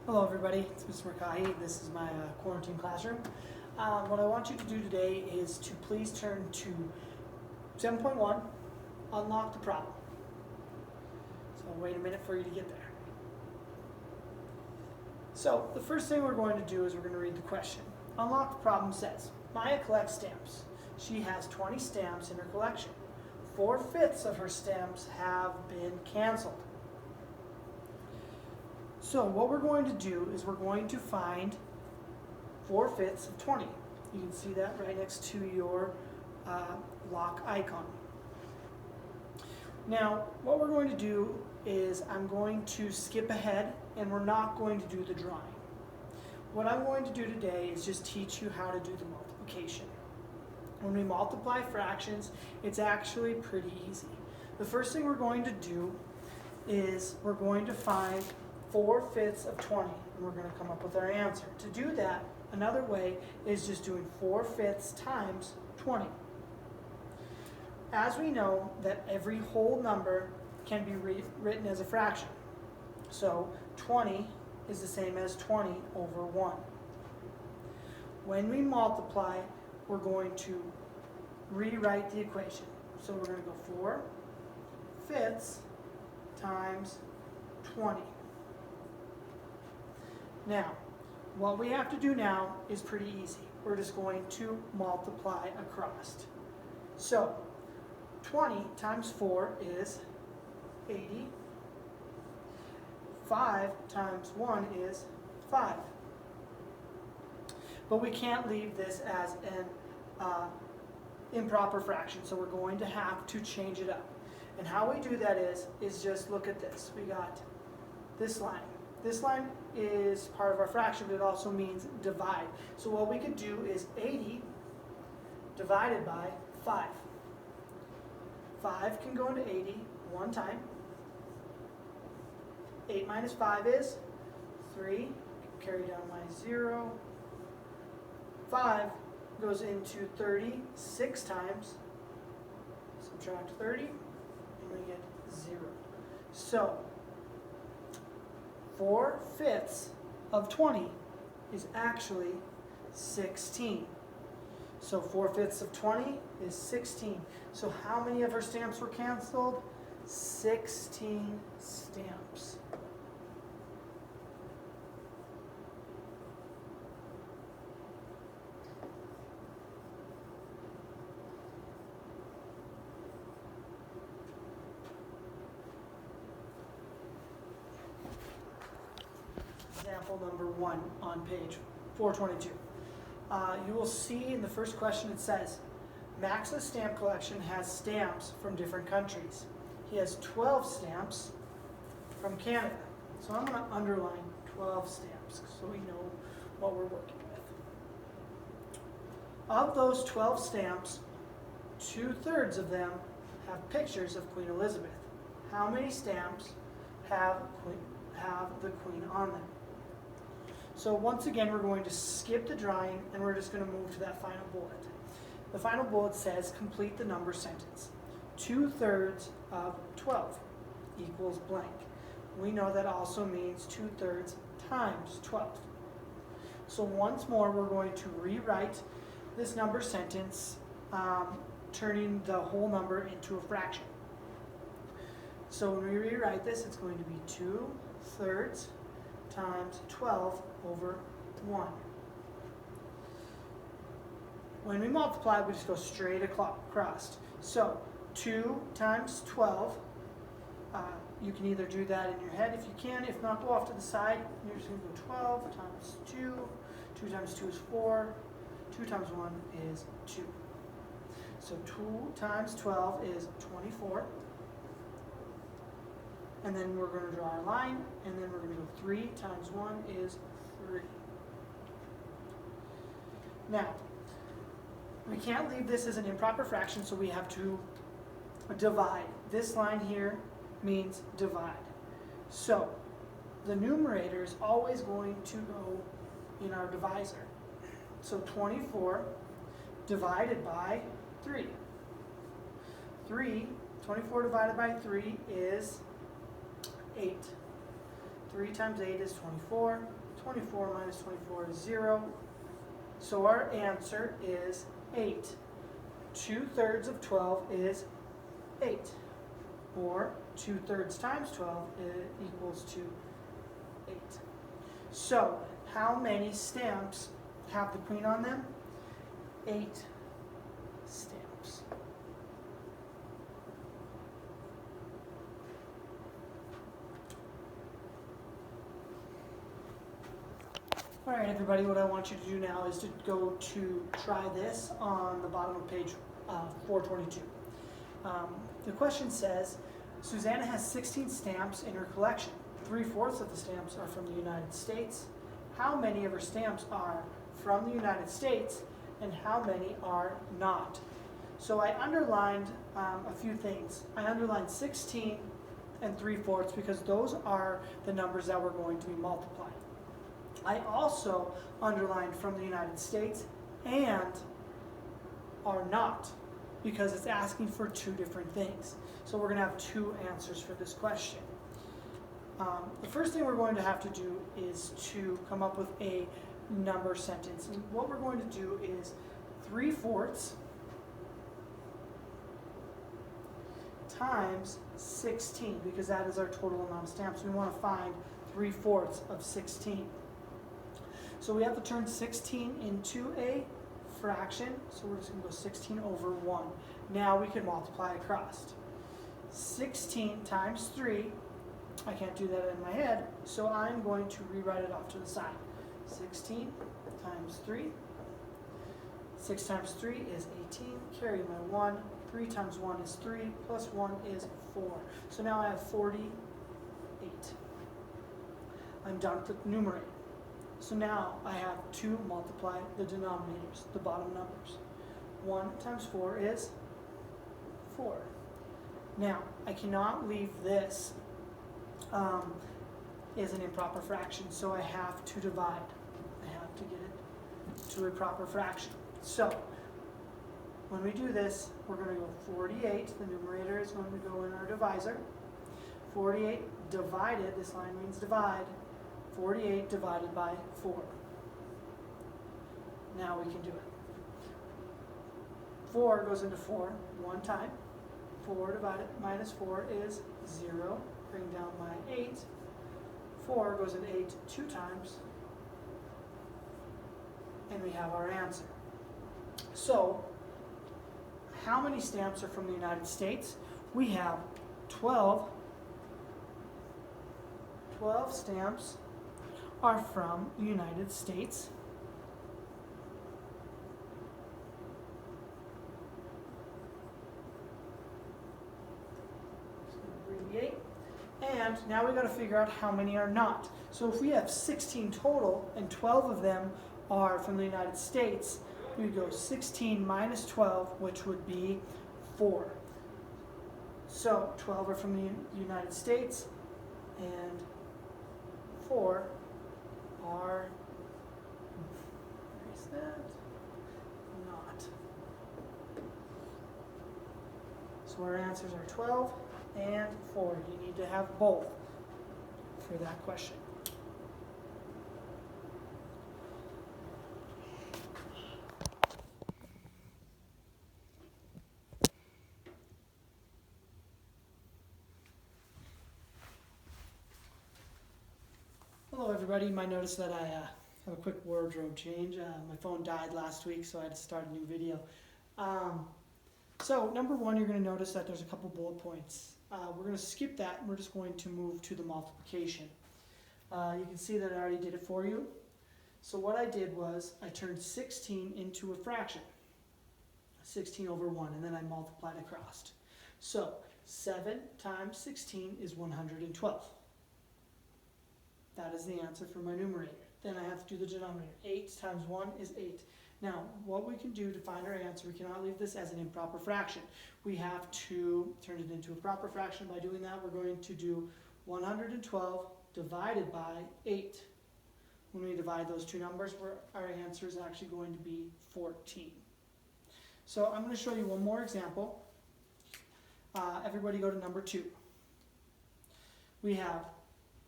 Hello everybody, it's Mr. McCaughey. This is my quarantine classroom. What I want you to do today is to please turn to 7.1, unlock the problem. So I'll wait a minute for you to get there. So the first thing we're going to do is we're going to read the question. Unlock the problem says, Maya collects stamps. She has 20 stamps in her collection. 4/5 of her stamps have been canceled. So what we're going to do is we're going to find 4/5 of 20. You can see that right next to your lock icon. Now, what we're going to do is I'm going to skip ahead and we're not going to do the drawing. What I'm going to do today is just teach you how to do the multiplication. When we multiply fractions, it's actually pretty easy. The first thing we're going to do is we're going to find 4/5 of 20, and we're going to come up with our answer. To do that, another way is just doing 4/5 times 20. As we know that every whole number can be written as a fraction. So 20 is the same as 20 over 1. When we multiply, we're going to rewrite the equation. So we're going to go 4/5 times 20. Now, what we have to do now is pretty easy. We're just going to multiply across. So, 20 times 4 is 80. 5 times 1 is 5. But we can't leave this as an improper fraction, so we're going to have to change it up. And how we do that is just look at this. We got this line. This line is part of our fraction, but it also means divide. So what we could do is 80 divided by 5. 5 can go into 80 one time. 8 minus 5 is 3. Carry down my 0. 5 goes into 30 6 times. Subtract 30, and we get 0. So 4/5 of 20 is actually 16. So 4/5 of 20 is 16. So how many of her stamps were canceled? 16 stamps. Example number 1 on page 422. You will see in the first question it says, Max's stamp collection has stamps from different countries. He has 12 stamps from Canada. So I'm going to underline 12 stamps so we know what we're working with. Of those 12 stamps, 2/3 of them have pictures of Queen Elizabeth. How many stamps have the Queen on them? So once again, we're going to skip the drawing and we're just going to move to that final bullet. The final bullet says, complete the number sentence. 2/3 of 12 equals blank. We know that also means 2/3 times 12. So once more, we're going to rewrite this number sentence, turning the whole number into a fraction. So when we rewrite this, it's going to be 2/3 times 12 over 1. When we multiply, we just go straight across. So 2 times 12, you can either do that in your head if you can. If not, go off to the side. You're just going to go 12 times 2. 2 times 2 is 4. 2 times 1 is 2. So 2 times 12 is 24. And then we're going to draw our line, and then we're going to go 3 times 1 is 3. Now, we can't leave this as an improper fraction, so we have to divide. This line here means divide. So, the numerator is always going to go in our divisor. So 24 divided by 3. 24 divided by 3 is 8. 3 times 8 is 24. 24 minus 24 is 0. So our answer is 8. 2/3 of 12 is 8. Or 2/3 times 12 equals to 8. So how many stamps have the queen on them? 8 stamps. All right, everybody, what I want you to do now is to go to try this on the bottom of page 422. The question says, Susanna has 16 stamps in her collection. 3/4 of the stamps are from the United States. How many of her stamps are from the United States and how many are not? So I underlined a few things. I underlined 16 and 3/4 because those are the numbers that we're going to be multiplying. I also underlined from the United States and are not because it's asking for two different things. So we're going to have two answers for this question. The first thing we're going to have to do is to come up with a number sentence. And what we're going to do is 3/4 times 16 because that is our total amount of stamps. We want to find 3/4 of 16. So we have to turn 16 into a fraction, so we're just going to go 16 over 1. Now we can multiply across. 16 times 3, I can't do that in my head, so I'm going to rewrite it off to the side. 16 times 3, 6 times 3 is 18, carry my 1, 3 times 1 is 3, plus 1 is 4. So now I have 48. I'm done with the numerator. So now I have to multiply the denominators, the bottom numbers. 1 times 4 is 4. Now, I cannot leave this as an improper fraction, so I have to divide. I have to get it to a proper fraction. So, when we do this, we're going to go 48. The numerator is going to go in our divisor. 48 divided, this line means divide. 48 divided by 4. Now we can do it. 4 goes into 4 one time. 4 divided minus 4 is 0. Bring down my 8. 4 goes into 8 two times. And we have our answer. So, how many stamps are from the United States? We have 12. 12 stamps are from the United States. Abbreviate. And now we've got to figure out how many are not. So if we have 16 total and 12 of them are from the United States, we would go 16 minus 12, which would be 4. So 12 are from the United States and 4 are, where is that? Not. So our answers are 12 and 4. You need to have both for that question. Hello everybody, you might notice that I have a quick wardrobe change. My phone died last week, so I had to start a new video. So number one, you're going to notice that there's a couple bullet points. We're going to skip that and we're just going to move to the multiplication. You can see that I already did it for you. So what I did was I turned 16 into a fraction. 16 over 1, and then I multiplied across. So 7 times 16 is 112. That is the answer for my numerator. Then I have to do the denominator. 8 times 1 is 8. Now, what we can do to find our answer, we cannot leave this as an improper fraction. We have to turn it into a proper fraction. By doing that, we're going to do 112 divided by 8. When we divide those two numbers, our answer is actually going to be 14. So I'm going to show you one more example. Everybody go to number 2. We have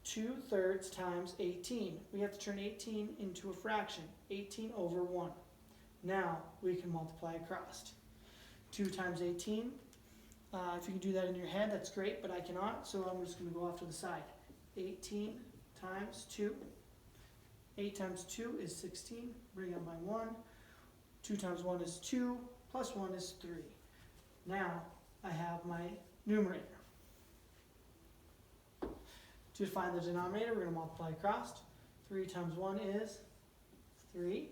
2/3 times 18. We have to turn 18 into a fraction, 18 over 1. Now we can multiply across. 2 times 18. If you can do that in your head, that's great, but I cannot, so I'm just going to go off to the side. 18 times 2. 8 times 2 is 16. Bring up my 1. 2 times 1 is 2, plus 1 is 3. Now I have my numerator. To find the denominator, we're going to multiply across. 3 times 1 is 3.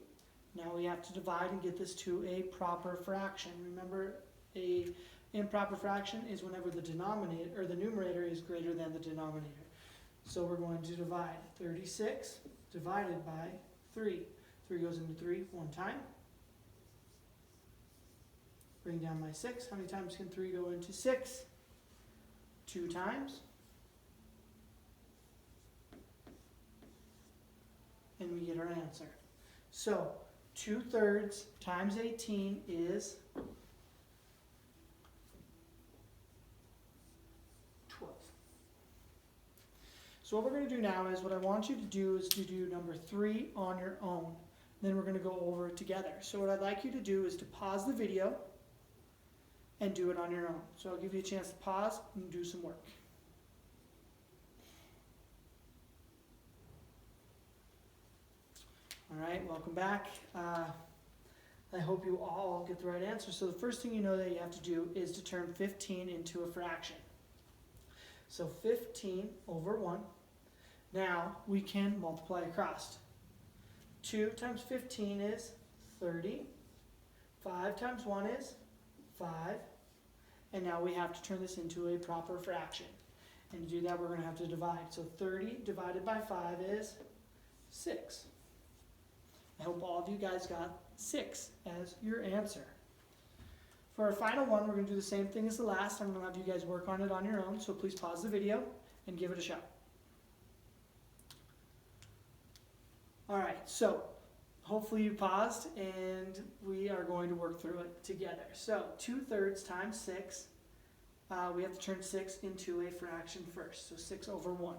Now we have to divide and get this to a proper fraction. Remember, a improper fraction is whenever the denominator or the numerator is greater than the denominator. So we're going to divide 36 divided by 3. 3 goes into 3 one time. Bring down my 6. How many times can 3 go into 6? 2 times. And we get our answer. So 2/3 times 18 is 12. So what we're going to do now is, what I want you to do is to do number 3 on your own. Then we're going to go over it together. So what I'd like you to do is to pause the video and do it on your own. So I'll give you a chance to pause and do some work. All right, welcome back. I hope you all get the right answer. So the first thing you know that you have to do is to turn 15 into a fraction. So 15 over 1. Now we can multiply across. 2 times 15 is 30. 5 times 1 is 5. And now we have to turn this into a proper fraction. And to do that, we're going to have to divide. So 30 divided by 5 is 6. I hope all of you guys got 6 as your answer. For our final one, we're going to do the same thing as the last. I'm going to have you guys work on it on your own, so please pause the video and give it a shot. Alright, so hopefully you paused, and we are going to work through it together. So 2/3 times 6, we have to turn 6 into a fraction first, so 6 over 1.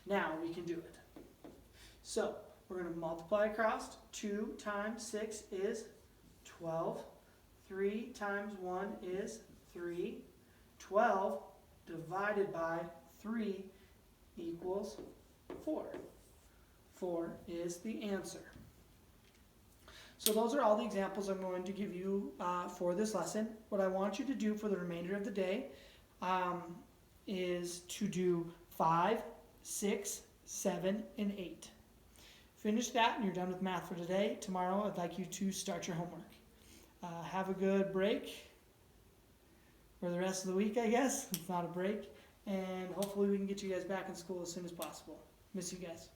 Now we can do it. So we're going to multiply across. 2 times 6 is 12. 3 times 1 is 3. 12 divided by 3 equals 4. 4 is the answer. So those are all the examples I'm going to give you for this lesson. What I want you to do for the remainder of the day is to do 5, 6, 7, and 8. Finish that and you're done with math for today. Tomorrow I'd like you to start your homework. Have a good break for the rest of the week, I guess. It's not a break. And hopefully we can get you guys back in school as soon as possible. Miss you guys.